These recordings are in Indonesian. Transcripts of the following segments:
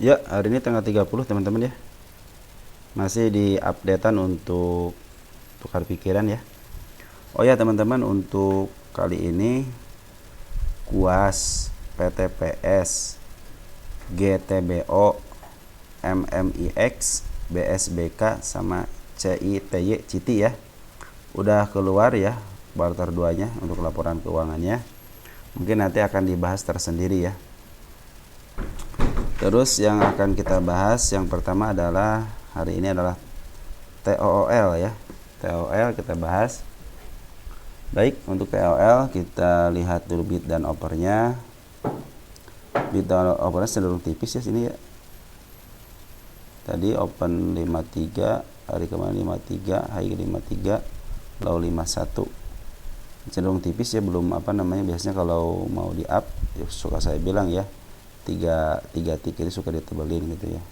Ya, hari ini tanggal 30 teman-teman ya. Masih di updatean untuk tukar pikiran ya. Oh ya teman-teman, untuk kali ini KUAS, PTPS, GTBO, MMIX, BSBK sama CITY CITI ya. Udah keluar ya barter 2-nya untuk laporan keuangannya. Mungkin nanti akan dibahas tersendiri ya. Terus yang akan kita bahas yang pertama adalah hari ini adalah TOOL ya. TOL kita bahas. Baik, untuk TOL kita lihat dulu bid dan opernya. Bid dan opernya cenderung tipis ya sini ya. Tadi open 53, hari kemarin 53, high 53, low 51. Cenderung tipis ya, belum biasanya kalau mau di up ya, suka saya bilang ya, tiga titik ini suka ditebelin gitu ya.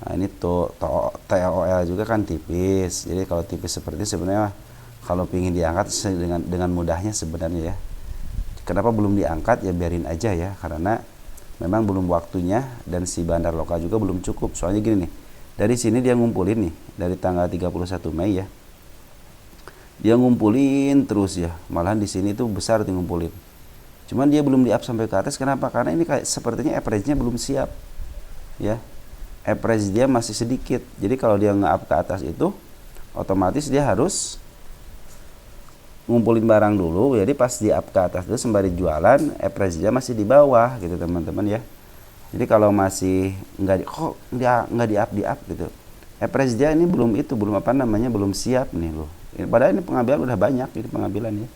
Nah ini tuh TOL juga kan tipis, jadi kalau tipis seperti sebenarnya kalau pingin diangkat dengan mudahnya sebenarnya ya. Kenapa belum diangkat ya, biarin aja ya, karena memang belum waktunya dan si bandar lokal juga belum cukup. Soalnya gini nih, dari sini dia ngumpulin nih dari tanggal 31 Mei ya, dia ngumpulin terus ya, malahan di sini tuh besar tuh ngumpulin. Cuman dia belum di-up sampai ke atas. Kenapa? Karena ini kayak sepertinya average-nya belum siap. Ya. Average dia masih sedikit. Jadi kalau dia nge-up ke atas itu, otomatis dia harus ngumpulin barang dulu. Jadi pas di-up ke atas itu sembari jualan, average dia masih di bawah gitu teman-teman ya. Jadi kalau masih kok dia nggak di-up gitu. Average dia ini belum belum siap nih loh. Padahal ini pengambilan udah banyak ini pengambilan ya.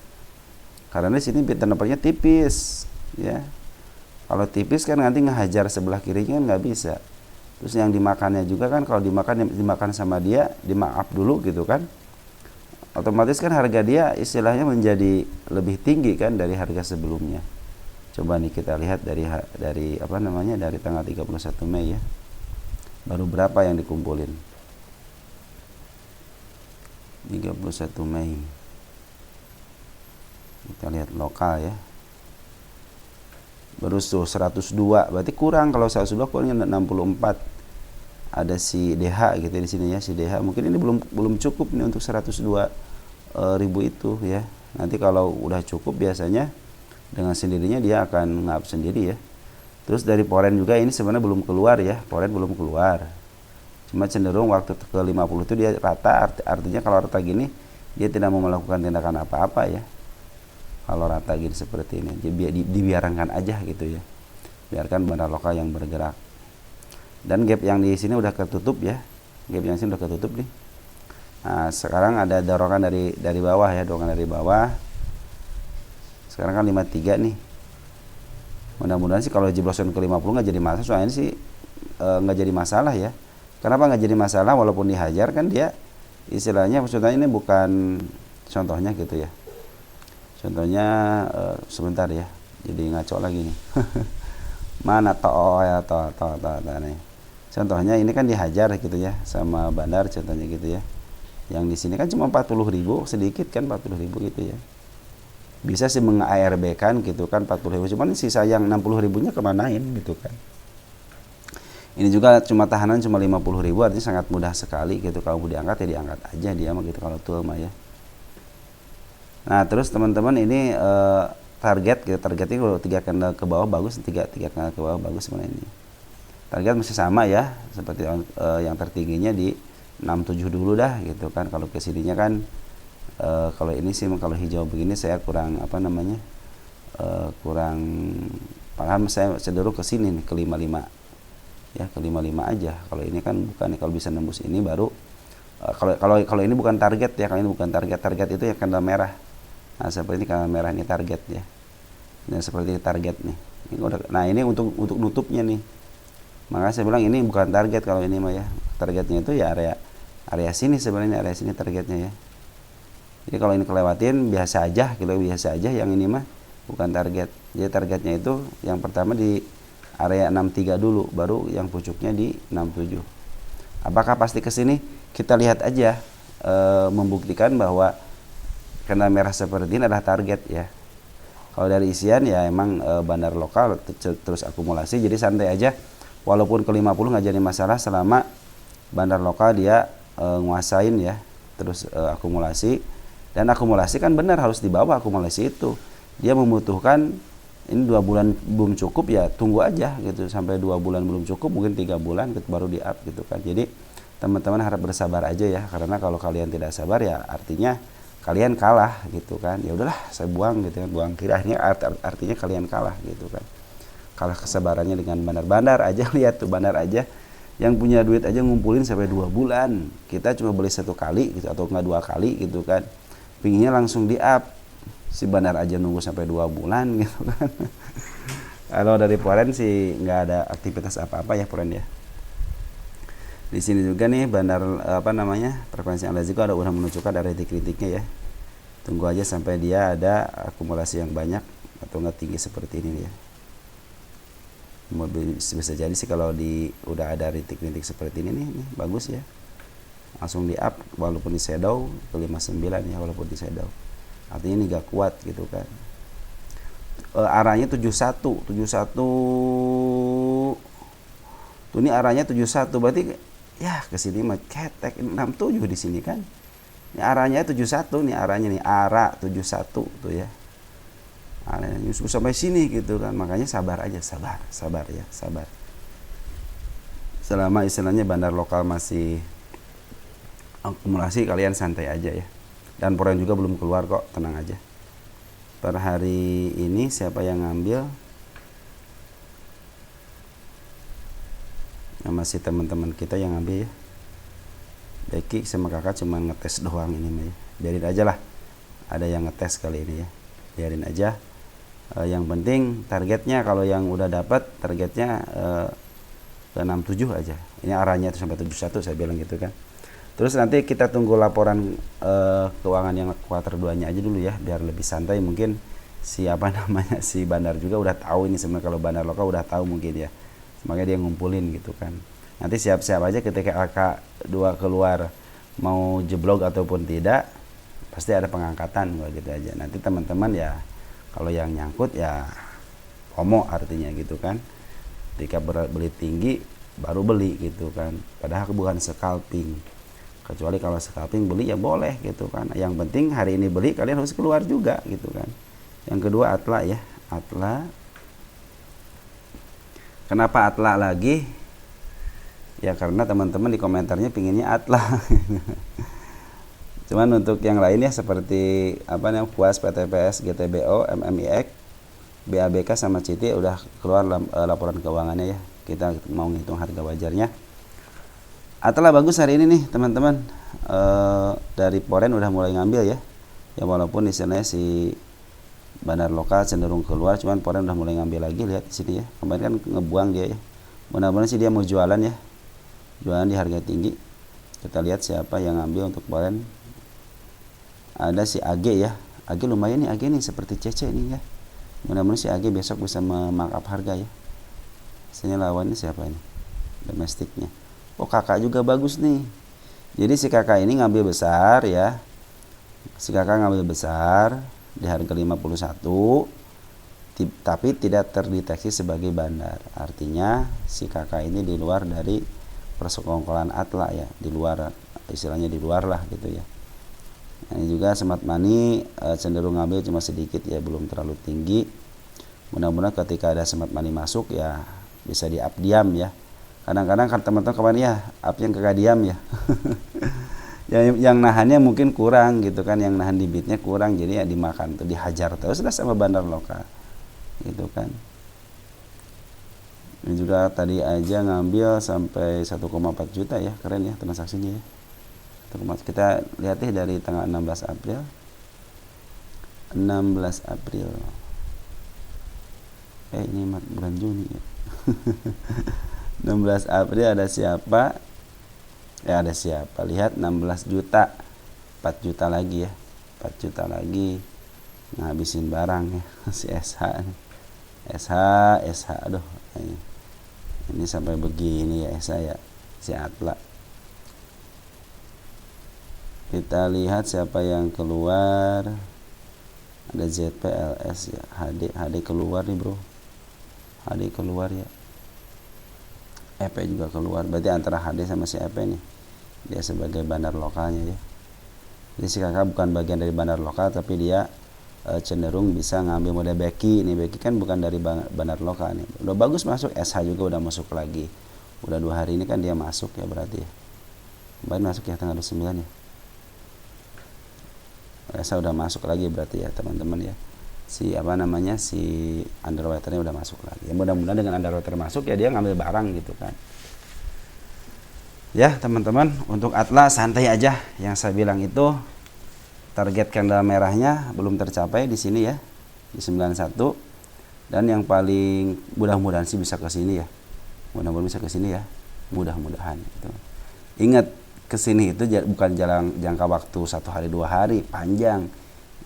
Karena di sini bid dan opernya tipis ya. Kalau tipis kan nanti ngehajar sebelah kirinya kan nggak bisa. Terus yang dimakannya juga kan, kalau dimakan sama dia, di-markup dulu gitu kan, otomatis kan harga dia istilahnya menjadi lebih tinggi kan dari harga sebelumnya. Coba nih kita lihat dari dari tanggal 31 Mei ya. Baru berapa yang dikumpulin? 31 Mei. Kita lihat lokal ya. Baru tuh 102, berarti kurang. Kalau 102 kurangnya 64. Ada si DH gitu di sini ya, si DH. Mungkin ini belum cukup nih untuk 102 ribu itu ya. Nanti kalau udah cukup biasanya dengan sendirinya dia akan ngap sendiri ya. Terus dari Poren juga ini sebenarnya belum keluar ya. Poren belum keluar. Cuma cenderung waktu ke 50 itu dia rata, artinya kalau rata gini dia tidak mau melakukan tindakan apa-apa ya. Kalau rata gini seperti ini, dibiarkan aja gitu ya, biarkan bandar lokal yang bergerak. Dan gap yang di sini udah ketutup ya, gap yang sini udah ketutup nih. Nah sekarang ada dorongan dari bawah ya, dorongan dari bawah. Sekarang kan 53 nih. Mudah-mudahan sih kalau jeblosan ke 50 nggak jadi masalah. Soalnya sih nggak jadi masalah ya. Kenapa nggak jadi masalah? Walaupun dihajar kan dia istilahnya, maksudnya ini bukan contohnya gitu ya. Contohnya sebentar ya, jadi ngaco lagi nih. Mana ya nih. Contohnya ini kan dihajar gitu ya sama bandar contohnya gitu ya. Yang di sini kan cuma 40.000, sedikit kan 40.000 gitu ya. Bisa sih meng-ARB kan gitu kan 40.000, cuman sisa yang 60.000-nya kemanain gitu kan. Ini juga cuma tahanan cuma 50.000, artinya sangat mudah sekali gitu. Kalau mau diangkat ya diangkat aja dia mah gitu kalau tuh mah ya. Nah terus teman-teman ini targetnya kalau 3 candle ke bawah bagus, 3 candle ke bawah bagus sebenarnya ini. Target masih sama ya, seperti yang tertingginya di 67 dulu dah gitu kan. Kalau kesininya kan kalau ini sih, kalau hijau begini saya kurang kurang paham. Saya cenderung ke sini nih, ke 55 ya, ke 55 aja. Kalau ini kan bukan, kalau bisa nembus ini baru kalau ini bukan target ya, kalau ini bukan target itu ya candle merah. Nah seperti ini candle merah ini target ya. Nah seperti ini target nih. Nah ini untuk nutupnya nih. Makanya saya bilang ini bukan target kalau ini mah ya. Targetnya itu ya area sini sebenarnya, area sini targetnya ya. Jadi kalau ini kelewatin biasa aja, biasa aja. Yang ini mah bukan target. Jadi targetnya itu yang pertama di area 63 dulu, baru yang pucuknya di 67. Apakah pasti ke sini? Kita lihat aja, membuktikan bahwa candle merah seperti ini adalah target ya. Kalau dari isian ya emang bandar lokal terus akumulasi, jadi santai aja. walaupun ke 50 nggak jadi masalah selama bandar lokal dia nguasain ya, terus akumulasi. Dan akumulasi kan benar harus dibawa akumulasi itu. Dia membutuhkan ini 2 bulan belum cukup ya tunggu aja gitu, sampai 2 bulan belum cukup mungkin 3 bulan gitu, baru di up gitu kan. Jadi teman-teman harap bersabar aja ya, karena kalau kalian tidak sabar ya artinya kalian kalah gitu kan. Ya udahlah saya buang gitu kan, buang kiri, akhirnya artinya kalian kalah gitu kan. Kalah kesabarannya dengan bandar aja. Lihat tuh, bandar aja yang punya duit aja ngumpulin sampai 2 bulan, kita cuma beli 1 kali gitu atau enggak 2 kali gitu kan, pinginnya langsung di up. Si bandar aja nunggu sampai 2 bulan gitu kan. Kalau dari Poren sih nggak ada aktivitas apa-apa ya Poren ya. Di sini juga nih bandar frekuensi Al-Aziko udah menunjukkan ada titik-titiknya ya. Tunggu aja sampai dia ada akumulasi yang banyak atau nggak tinggi seperti ini ya. Bisa jadi sih kalau udah ada titik-titik seperti ini nih bagus ya. Langsung di up walaupun di shadow ke 59 ya, walaupun di shadow. Artinya ini gak kuat gitu kan. Arahnya 71 tuh, ini arahnya 71 berarti ya ke sini mah ketek 67 di sini kan. Ini arahnya 71 nih, arahnya nih arah 71 tuh ya. Arahnya nyusul sampai sini gitu kan. Makanya sabar aja, sabar ya, sabar. Selama istilahnya bandar lokal masih akumulasi, kalian santai aja ya. Dan Poren juga belum keluar kok, tenang aja. Per hari ini siapa yang ngambil? Ya, masih teman-teman kita yang ngambil ya. Becky sama kakak cuma ngetes doang ini mah ya. Biarin aja lah, ada yang ngetes kali ini ya. Biarin aja. Yang penting targetnya, kalau yang udah dapat targetnya ke 67 aja. Ini arahnya itu sampai 71 saya bilang gitu kan. Terus nanti kita tunggu laporan keuangan yang kuartal 2-nya aja dulu ya, biar lebih santai. Mungkin si bandar juga udah tahu ini sebenarnya, kalau bandar lokal udah tahu mungkin ya. Makanya dia ngumpulin gitu kan. Nanti siap-siap aja ketika AK2 keluar mau jeblok ataupun tidak, pasti ada pengangkatan gitu aja. Nanti teman-teman ya kalau yang nyangkut ya FOMO artinya gitu kan. Ketika beli tinggi baru beli gitu kan. Padahal bukan scalping. Kecuali kalau scalping beli ya boleh gitu kan. Yang penting hari ini beli kalian harus keluar juga gitu kan. Yang kedua Atla ya, Atla. Kenapa Atla lagi? Ya karena teman-teman di komentarnya pinginnya Atla. Cuman untuk yang lainnya seperti Puas, PTPS, GTBO, MMIX, BABK sama CITI udah keluar laporan keuangannya ya. Kita mau ngitung harga wajarnya. Atla bagus hari ini nih teman-teman. Dari Poren udah mulai ngambil ya. Ya walaupun istilahnya si bandar lokal cenderung keluar, cuman Poren udah mulai ngambil lagi. Lihat di sini ya. Kemarin kan ngebuang dia ya. Mudah-mudahan sih dia mau jualan ya. Jualan di harga tinggi. Kita lihat siapa yang ngambil untuk Poren. Ada si AG ya. AG lumayan nih, AG nih seperti CC nih ya. Mudah-mudahan si AG besok bisa memarkup harga ya. Biasanya lawannya siapa ini? Domestiknya. Oh kakak juga bagus nih. Jadi si kakak ini ngambil besar ya. Si kakak ngambil besar di harga 51, tapi tidak terdeteksi sebagai bandar. Artinya si kakak ini di luar dari persekongkolan Atla ya, di luar, istilahnya di luar lah gitu ya. Ini juga Smart Money cenderung ngambil cuma sedikit ya, belum terlalu tinggi. Mudah-mudahan ketika ada Smart Money masuk ya bisa di up diam ya. Kadang-kadang kan teman-teman kemarin ya up yang kagak diam ya. yang nahannya mungkin kurang gitu kan, yang nahan di bidnya kurang, jadi ya dimakan tuh, dihajar terus lah sama bandar lokal gitu kan. Ini juga tadi aja ngambil sampai 1,4 juta ya, keren ya transaksinya ya. Kita lihat ya dari tanggal 16 April 16 April ini bulan Juni ya. 16 April ada siapa ya, ada siapa, lihat 16 juta, 4 juta lagi ya, 4 juta lagi ngabisin barang ya. Si SH aduh ini sampai begini ya SH ya, si Atla. Kita lihat siapa yang keluar. Ada ZPLS ya, HD keluar nih bro, HD keluar ya. EP juga keluar. Berarti antara HD sama si EP nih, dia sebagai bandar lokalnya ya. Jadi si kakak bukan bagian dari bandar lokal, tapi dia cenderung bisa ngambil model Becky. Ini Becky kan bukan dari bandar lokal nih. Udah bagus masuk, SH juga udah masuk lagi. Udah 2 hari ini kan dia masuk ya berarti ya. Kemarin masuk ya tanggal 29 ya. SH udah masuk lagi berarti ya teman-teman ya. Si underwaternya udah masuk lagi. Ya mudah-mudahan dengan underwater masuk ya dia ngambil barang gitu kan. Ya teman-teman, untuk Atlas santai aja. Yang saya bilang itu target candle merahnya belum tercapai di sini ya, di 91. Dan yang paling mudah-mudahan sih bisa ke sini ya. Mudah-mudahan bisa ke sini ya. Mudah-mudahan gitu. Ingat, ke sini itu bukan jangka waktu 1 hari 2 hari, panjang.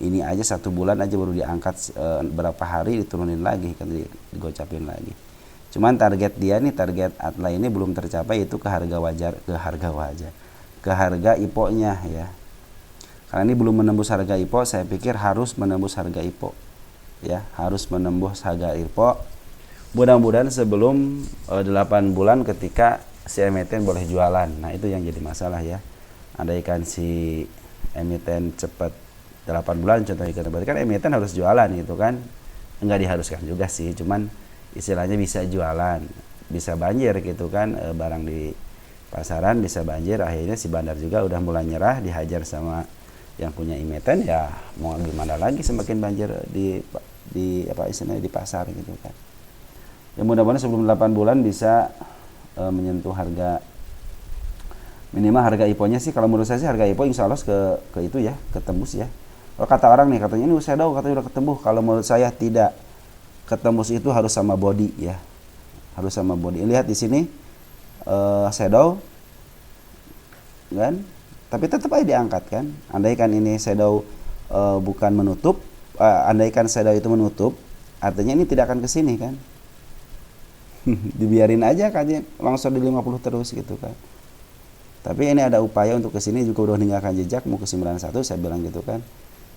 Ini aja 1 bulan aja baru diangkat berapa hari diturunin lagi kan, digocapin lagi. Cuman target dia nih, target Atla ini belum tercapai, itu ke harga IPO-nya ya. Karena ini belum menembus harga IPO, saya pikir harus menembus harga IPO. Ya, harus menembus harga IPO. Mudah-mudahan sebelum 8 bulan ketika si emiten boleh jualan. Nah, itu yang jadi masalah ya. Andaikan si emiten cepat 8 bulan contohnya, berarti kan emiten harus jualan gitu kan. Enggak diharuskan juga sih, cuman istilahnya bisa jualan, bisa banjir gitu kan, barang di pasaran bisa banjir. Akhirnya si bandar juga udah mulai nyerah, dihajar sama yang punya emiten, ya mau gimana lagi, semakin banjir di apa istilahnya di pasar gitu kan. Ya mudah-mudahan sebelum 8 bulan bisa menyentuh harga minimal harga IPO-nya sih. Kalau menurut saya sih harga IPO insya Allah ke itu ya, ketembus ya. Kalau kata orang nih, katanya ini shadow, katanya udah ketembus. Kalau menurut saya tidak. Ketembus itu harus sama body ya, harus sama body. Lihat di sini shadow kan, tapi tetap aja diangkat kan. Andaikan ini shadow bukan menutup, andaikan shadow itu menutup, artinya ini tidak akan ke sini kan. Dibiarin aja katanya longsor di 50 terus gitu kan. Tapi ini ada upaya untuk ke sini, juga udah meninggalkan jejak mau ke 91, saya bilang gitu kan.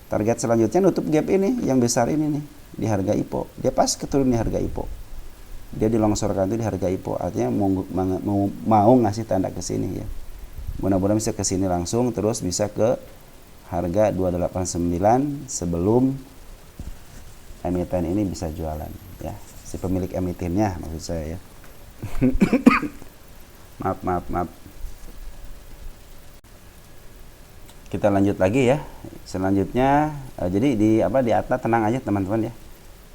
Target selanjutnya nutup gap ini yang besar ini nih di harga IPO. Dia pas keturun di harga IPO. Dia dilongsorkan itu di harga IPO. Artinya mau ngasih tanda ke sini ya. Mudah-mudahan bisa ke sini langsung, terus bisa ke harga 289 sebelum emiten ini bisa jualan ya. Si pemilik emitennya maksud saya ya. maaf. Kita lanjut lagi ya. Selanjutnya jadi di Atlas tenang aja teman-teman ya.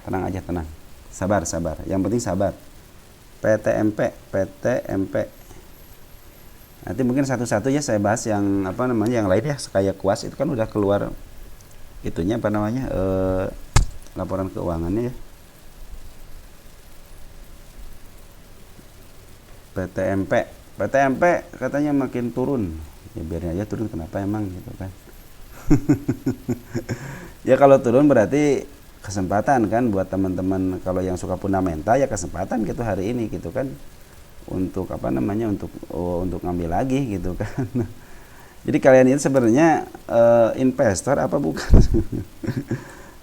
Tenang aja, tenang. Sabar. Yang penting sabar. PTMP. Nanti mungkin satu-satu ya saya bahas yang yang lain ya. Kayak kuas itu kan udah keluar itunya laporan keuangannya ya. PTMP katanya makin turun. Ya biarin aja turun, kenapa emang gitu kan. Ya kalau turun berarti kesempatan kan buat teman-teman kalau yang suka fundamental, ya kesempatan gitu hari ini gitu kan, untuk untuk ngambil lagi gitu kan. Jadi kalian ini sebenarnya investor apa bukan?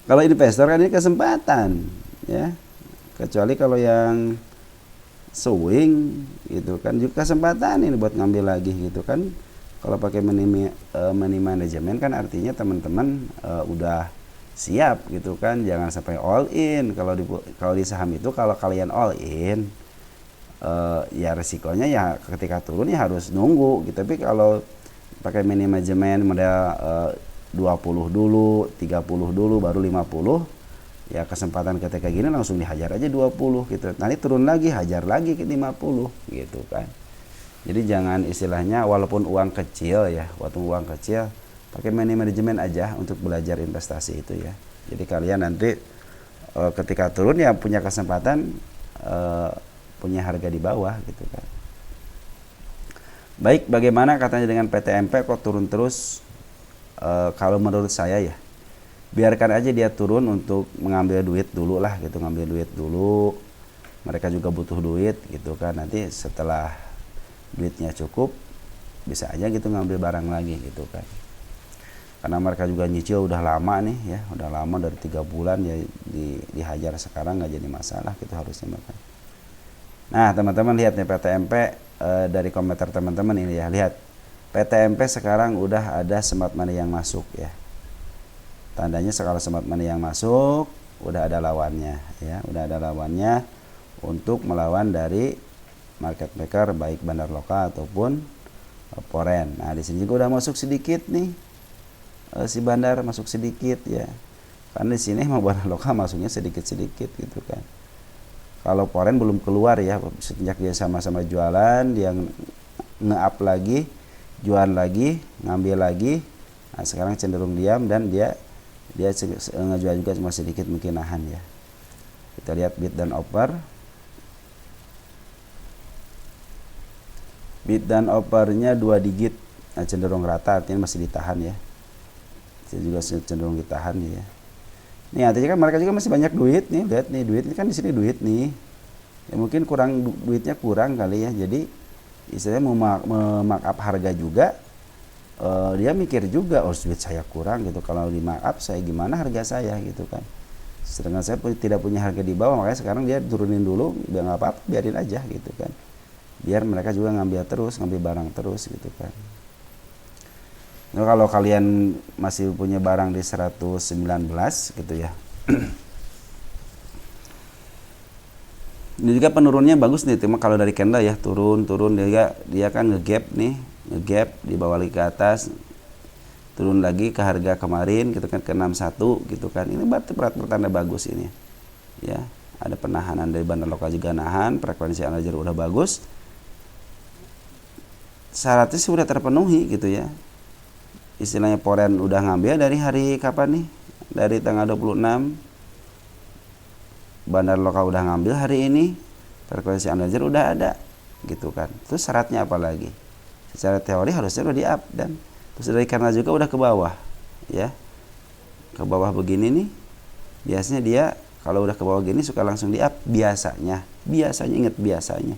Kalau investor kan ini kesempatan ya, kecuali kalau yang swing gitu kan juga kesempatan ini buat ngambil lagi gitu kan. Kalau pakai money management kan artinya teman-teman udah siap gitu kan, jangan sampai all in. Kalau di saham itu kalau kalian all in ya resikonya ya ketika turun ya harus nunggu gitu. Tapi kalau pakai money management model 20 dulu, 30 dulu baru 50, ya kesempatan ketika gini langsung dihajar aja 20 gitu. Nanti turun lagi hajar lagi ke 50 gitu kan. Jadi jangan istilahnya walaupun uang kecil pakai money management aja untuk belajar investasi itu ya. Jadi kalian nanti ketika turun ya punya kesempatan punya harga di bawah gitu kan. Baik, bagaimana katanya dengan PTMP kok turun terus? Kalau menurut saya ya biarkan aja dia turun untuk mengambil duit dulu lah gitu, ngambil duit dulu. Mereka juga butuh duit gitu kan. Nanti setelah duitnya cukup bisa aja gitu ngambil barang lagi gitu kan, karena mereka juga nyicil udah lama nih ya, udah lama dari 3 bulan ya, dihajar sekarang nggak jadi masalah gitu harusnya. Nah, teman-teman lihat nih PTMP dari komentar teman-teman ini ya, lihat. PTMP sekarang udah ada smart money yang masuk ya. Tandanya kalau smart money yang masuk, udah ada lawannya ya, udah ada lawannya untuk melawan dari market maker baik bandar lokal ataupun foreign. Nah, di sini juga udah masuk sedikit nih. Si bandar masuk sedikit ya. Karena di sini emang bandar lokal masuknya sedikit-sedikit gitu kan. Kalau foreign belum keluar ya, sejak dia sama-sama jualan, dia nge-up lagi, jual lagi, ngambil lagi. Nah, sekarang cenderung diam dan dia ngejual juga cuma sedikit, mungkin nahan ya. Kita lihat bid dan offer. Bid dan offernya 2 digit, nah, cenderung rata, artinya masih ditahan ya. Ini juga cenderung ditahan ya. Nih artinya kan mereka juga masih banyak duit nih, lihat nih duit ini kan di sini duit nih. Ya mungkin duitnya kurang kali ya. Jadi istilahnya mau markup harga juga, dia mikir juga, oh duit saya kurang gitu, kalau di markup saya gimana harga saya gitu kan. Sedangkan saya tidak punya harga di bawah, makanya sekarang dia turunin dulu, biar nggak apa-apa, biarin aja gitu kan. Biar mereka juga ngambil barang terus gitu kan. Nah, kalau kalian masih punya barang di 119 gitu ya. Ini juga penurunnya bagus nih, cuma kalau dari candle ya turun dia kan ngegap nih, ngegap di bawah lagi ke atas, turun lagi ke harga kemarin gitu kan, ke 61 gitu kan. Ini berarti pertanda bagus ini. Ya, ada penahanan dari bandar lokal juga nahan, frekuensi analyzer udah bagus. Syaratnya sudah terpenuhi gitu ya. Istilahnya foreign udah ngambil dari hari kapan nih? Dari tanggal 26. Bandar lokal udah ngambil hari ini. Frekuensi analyzer udah ada gitu kan. Terus syaratnya apa lagi? Secara teori harusnya udah di up, dan terus dari karena juga udah ke bawah ya. Ke bawah begini nih. Biasanya dia kalau udah ke bawah gini suka langsung di up biasanya. Ingat biasanya.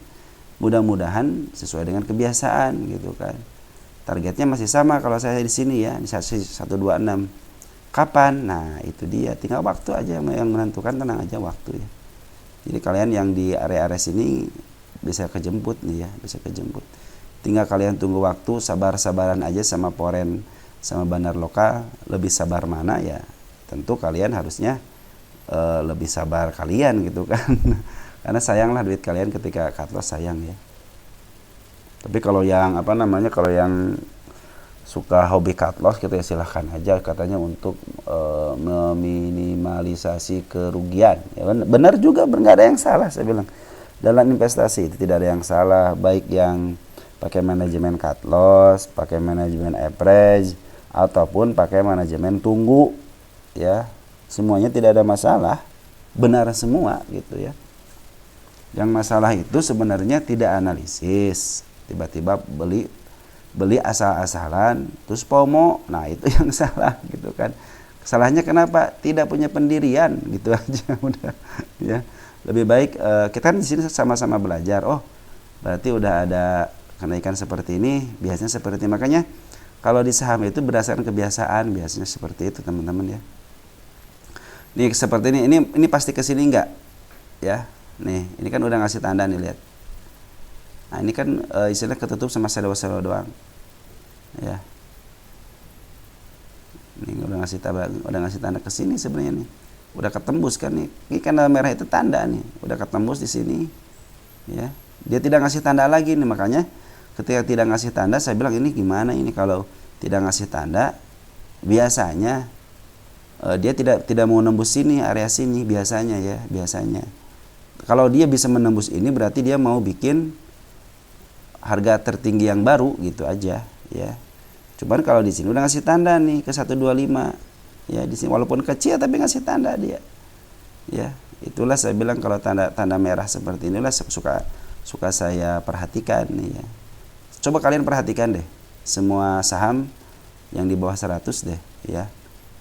Mudah-mudahan sesuai dengan kebiasaan gitu kan. Targetnya masih sama kalau saya di sini ya, di 126. Kapan? Nah, itu dia. Tinggal waktu aja yang menentukan, tenang aja waktu ya. Jadi kalian yang di area-area sini bisa kejemput nih ya, bisa kejemput. Tinggal kalian tunggu waktu, sabar-sabaran aja sama foreign sama bandar lokal. Lebih sabar mana ya? Tentu kalian harusnya lebih sabar kalian gitu kan. Karena sayanglah duit kalian ketika cut loss, sayang ya. Tapi kalau yang kalau yang suka hobi cut loss gitu ya, silahkan aja, katanya untuk meminimalisasi kerugian. Ya benar juga, nggak ada yang salah saya bilang. Dalam investasi itu tidak ada yang salah, baik yang pakai manajemen cut loss, pakai manajemen average, ataupun pakai manajemen tunggu. Ya, semuanya tidak ada masalah, benar semua gitu ya. Yang masalah itu sebenarnya tidak analisis. Tiba-tiba beli asal-asalan terus FOMO, nah itu yang salah gitu kan. Salahnya kenapa? Tidak punya pendirian gitu aja udah ya. Lebih baik kita kan di sini sama-sama belajar. Oh, berarti udah ada kenaikan seperti ini, biasanya seperti ini. Makanya kalau di saham itu berdasarkan kebiasaan, biasanya seperti itu teman-teman ya. Nih seperti ini pasti kesini enggak ya. Nih ini kan udah ngasih tanda nih, lihat. Nah ini kan istilahnya ketutup sama shadow doang ya. Ini udah ngasih tanda ke sini sebenarnya nih. Udah ketembus kan nih. Ini kan merah itu tanda nih. Udah ketembus di sini. Ya. Dia tidak ngasih tanda lagi nih, makanya ketika tidak ngasih tanda saya bilang ini gimana ini kalau tidak ngasih tanda, biasanya dia tidak mau nembus sini, area sini biasanya ya, biasanya. Kalau dia bisa menembus ini berarti dia mau bikin harga tertinggi yang baru gitu aja ya. Cuman kalau di sini udah ngasih tanda nih ke 125 ya, di sini walaupun kecil tapi ngasih tanda dia. Ya, itulah saya bilang kalau tanda merah seperti inilah suka saya perhatikan nih ya. Coba kalian perhatikan deh semua saham yang di bawah 100 deh ya.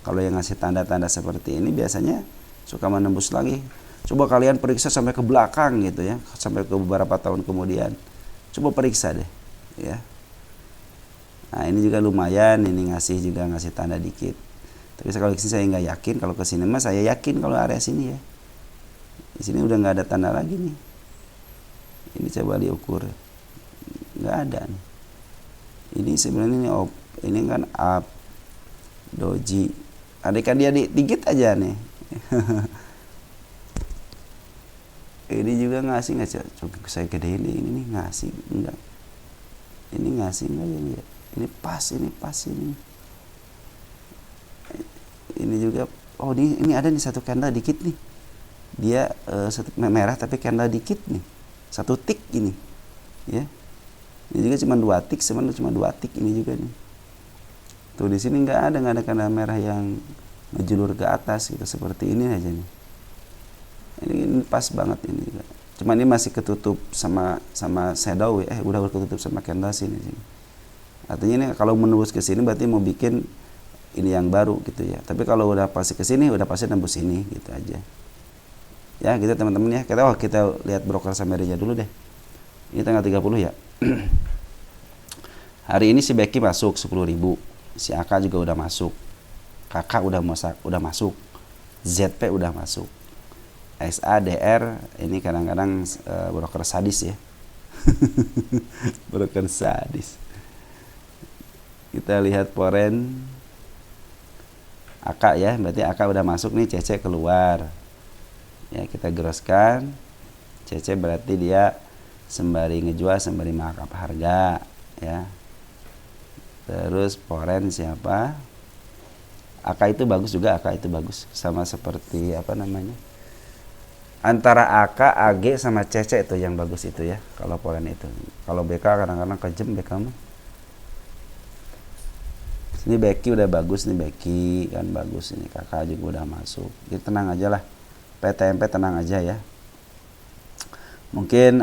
Kalau yang ngasih tanda-tanda seperti ini biasanya suka menembus lagi. Coba kalian periksa sampai ke belakang gitu ya, sampai ke beberapa tahun kemudian. Coba periksa deh ya. Nah ini juga lumayan, ini ngasih tanda dikit. Tapi kalau kesini saya nggak yakin, kalau kesini mah saya yakin kalau area sini ya. Di sini udah nggak ada tanda lagi nih Ini coba diukur, nggak ada nih. Ini sebenarnya ini kan up doji, andaikan dia dikit aja nih. Ini juga ngasih nggak, coba saya gedein ini nih, ngasih enggak, ini ngasih enggak ya, ini pas ini juga. Oh, ini ada nih satu candle dikit nih, dia satu merah tapi candle dikit nih, satu tick ini ya. Ini juga cuma 2 tick, cuma 2 tick ini juga nih. Tuh di sini nggak ada candle merah yang ngejulur ke atas gitu, seperti ini aja nih. Ini pas banget ini juga. Cuma ini masih ketutup sama shadow ya. Udah ketutup sama candle sini. Artinya ini kalau menembus ke sini berarti mau bikin ini yang baru gitu ya. Tapi kalau udah pasti ke sini udah pasti nembus ini gitu aja. Ya, gitu teman-teman ya. Kita lihat broker summary-nya dulu deh. Ini tanggal 30 ya. Hari ini si Becky masuk 10.000. Si AK juga udah masuk. KK udah masuk. ZP udah masuk. SADR ini kadang-kadang broker sadis ya. Broker sadis. Kita lihat foreign AK ya, berarti AK udah masuk nih, CC keluar. Ya, kita geroskan. CC berarti dia sembari ngejual, sembari markup harga ya. Terus foreign siapa? AK itu bagus juga, AK itu bagus. Sama seperti apa namanya? Antara AK, AG sama CC itu yang bagus itu ya. Kalau foreign itu. Kalau BK kadang-kadang kejem BK mah. Ini Becky udah bagus nih, Becky kan bagus ini, kakak juga udah masuk. Jadi tenang aja lah, PTMP tenang aja ya. Mungkin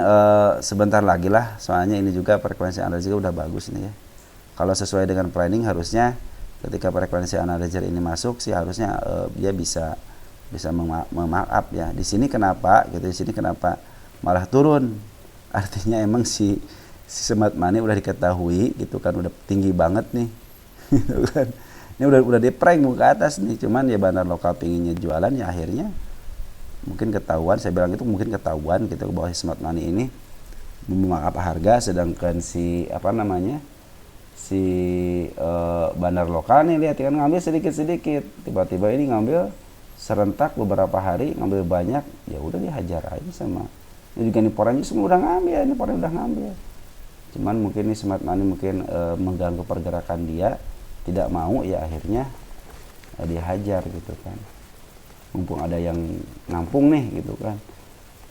sebentar lagi lah, soalnya ini juga frekuensi analyzer udah bagus nih ya. Kalau sesuai dengan planning harusnya ketika frekuensi analyzer ini masuk sih harusnya dia bisa memarkup ya. Di sini kenapa gitu, di sini kenapa malah turun? Artinya emang si smart money udah diketahui gitu kan, udah tinggi banget nih. Gitu kan. Ini udah di prank ke atas nih, cuman ya bandar lokal pinginnya jualan ya akhirnya mungkin ketahuan, saya bilang itu mungkin ketahuan gitu bahwa smart money ini memarkup harga, sedangkan si apa namanya si bandar lokal nih lihat kan ngambil sedikit-sedikit, tiba-tiba ini ngambil serentak beberapa hari, ngambil banyak, ya udah dihajar aja sama. Ini juga nih porannya semua udah ngambil, ini poran udah ngambil. Cuman mungkin ini smart money mungkin mengganggu pergerakan dia, tidak mau ya akhirnya dihajar gitu kan. Mumpung ada yang nampung nih gitu kan.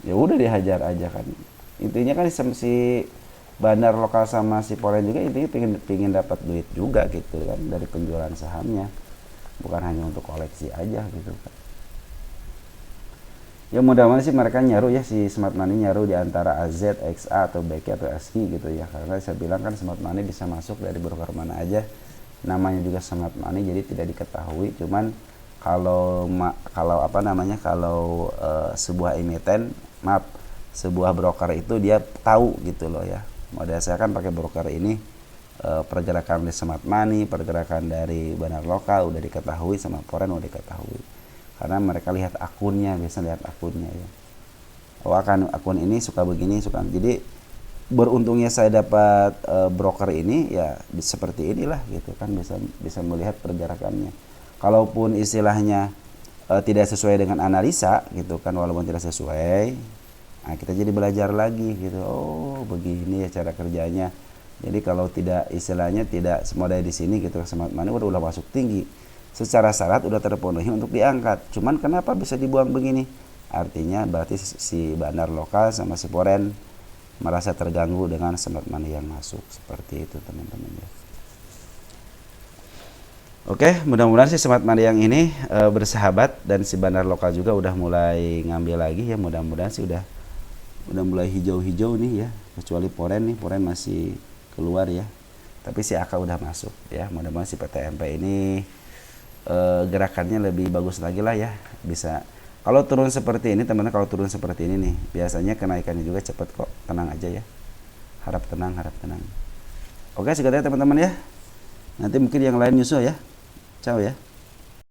Ya udah dihajar aja kan. Intinya kan si bandar lokal sama si foreign juga intinya pingin dapat duit juga gitu kan dari penjualan sahamnya. Bukan hanya untuk koleksi aja gitu kan. Ya mudah-mudahan sih mereka nyaru ya, si smart money nyaru di antara AZ, XA atau BK atau SKI gitu ya. Karena saya bilang kan smart money bisa masuk dari broker mana aja. Namanya juga smart money jadi tidak diketahui. Cuman kalau apa namanya kalau sebuah emiten, sebuah broker itu dia tahu gitu loh ya. Modal saya kan pakai broker ini pergerakan dari smart money, pergerakan dari bandar lokal udah diketahui, sama foreign udah diketahui. Karena mereka lihat akunnya, biasa lihat akunnya ya. Oh akun ini suka begini, suka. Jadi beruntungnya saya dapat broker ini ya seperti inilah gitu kan, bisa melihat pergerakannya. Kalaupun istilahnya tidak sesuai dengan analisa gitu kan, walaupun tidak sesuai, nah kita jadi belajar lagi gitu. Oh begini ya cara kerjanya. Jadi kalau tidak istilahnya tidak semodal di sini gitu, smart money udah masuk tinggi. Secara syarat udah terpenuhi untuk diangkat. Cuman kenapa bisa dibuang begini? Artinya berarti si bandar lokal sama si foreign merasa terganggu dengan smart money yang masuk. Seperti itu teman-teman ya. Oke, mudah-mudahan si smart money yang ini bersahabat, dan si bandar lokal juga udah mulai ngambil lagi ya. Mudah-mudahan sih udah mulai hijau-hijau nih ya. Kecuali foreign nih, foreign masih keluar ya. Tapi si AK udah masuk ya. Mudah-mudahan si PTMP ini gerakannya lebih bagus lagi lah ya. Bisa kalau turun seperti ini teman-teman, kalau turun seperti ini nih biasanya kenaikannya juga cepet kok. Tenang aja ya, harap tenang. Oke segitu ya teman-teman ya, nanti mungkin yang lain nyusul ya. Ciao ya.